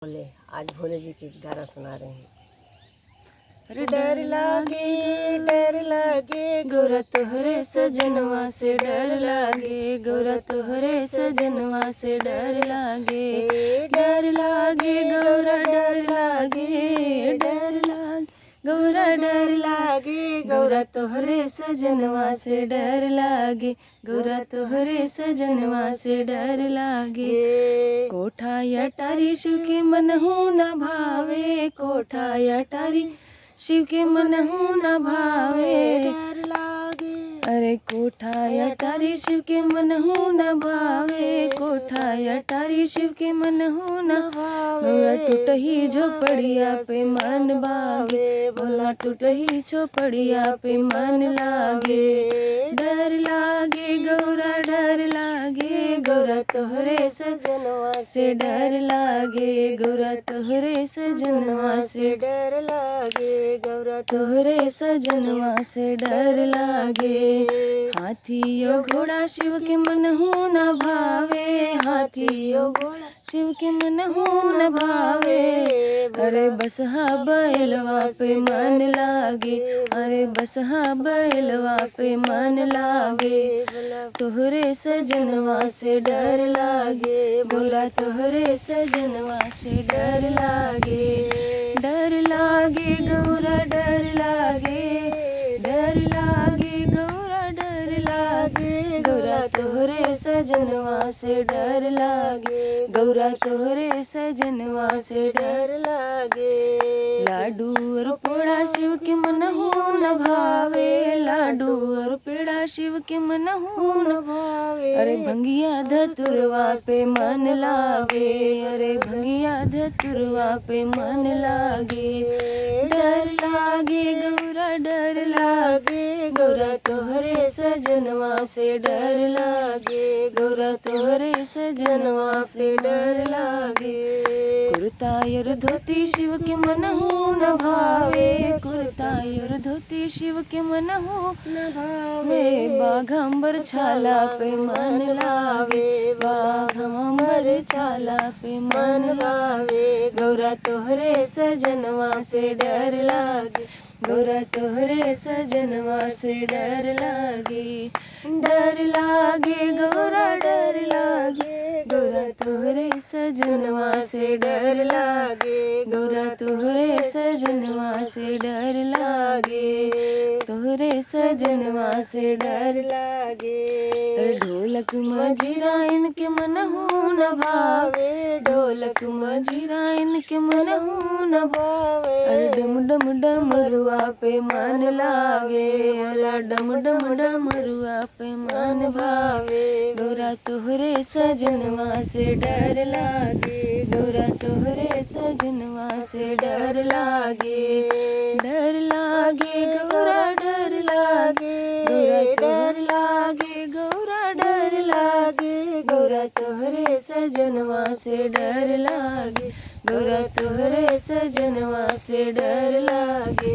भोले आज भोले जी के गाना सुना रहे हैं। अरे डर लागे गौरा तोहरे सजनवा से डर लागे गौरा तोहरे सजनवा से डर लागे गौरा डर लागे गौरा डर लागे गौरा तोहरे सजनवा से डर लागे गौरा तोहरे सजनवा से डर लागे कोठा अटारी शिव के मनहु न भावे कोठा अटारी शिव के मनहु न भावे डर लागे अरे कोठा अटारी शिव के मनहु न भावे कोठा अटारी शिव के मनहु न भावे टूटही झोपड़िया पे मन बागे बोला टूटही झोपड़िया पे मन लागे डर लागे गौरा डर लागे गौरा तोहरे सजनवा से डर लागे गौरा तोहरे सजनवा से डर लागे गौरा तोहरे सजनवा से डर लागे हाथियो घोड़ा शिव के मनहु न भावे हाथियो घोड़ा शिव के मनहु न भावे अरे बसहा बैलवा पे मन लागे अरे बसहा बैलवा पे मन लागे तोहरे सजनवा से डर लागे बोला तोहरे सजनवा से डर लागे गौरा डर लागे गौरा डर लागे गौरा तोहरे सजनवा से डर लागे गौरा तोहरे सजनवा से डर लागे लाडू और पेड़ा शिव के मनहु न भावे लाडू और पेड़ा शिव के मनहु न भावे अरे भंगिया धतुरवा पे मन लागे अरे भंगिया धतुरवा पे मन लागे डर लागे गौरा डर लागे गौरा तोहरे सजनवा से डर लागे गौरा तोहरे सजनवा से डर लागे कुर्ता और धोती शिव के मनहु न भावे कुर्ता और धोती शिव के मनहु न भावे बाघंबर छाला पे मन लावे बाघंबर छाला पे मन लावे गौरा तोहरे सजनवा से डर लागे गौरा तोहरे सजनवा से डर लागे गौरा डर लागे गौरा तोहरे सजनवा से डर लागे गौरा तोहरे सजनवा से डर लागे तोहरे सजनवा से डर लागे ढोलक मजीरा इनके मनहु न भावे ढोलक मजीरा इनके मनहु न भावे अरे डम डम डमरुआ पे मन लागे अरे डम डम डमरुआ पे मन भावे गौरा तोहरे सजनवा से डर लागे गौरा तोहरे सजनवा से डर लागे गौरा डर लागे गौरा डर लागे गौरा तोहरे सजनवा से डर लागे गौरा तोहरे सजनवा से डर लागे।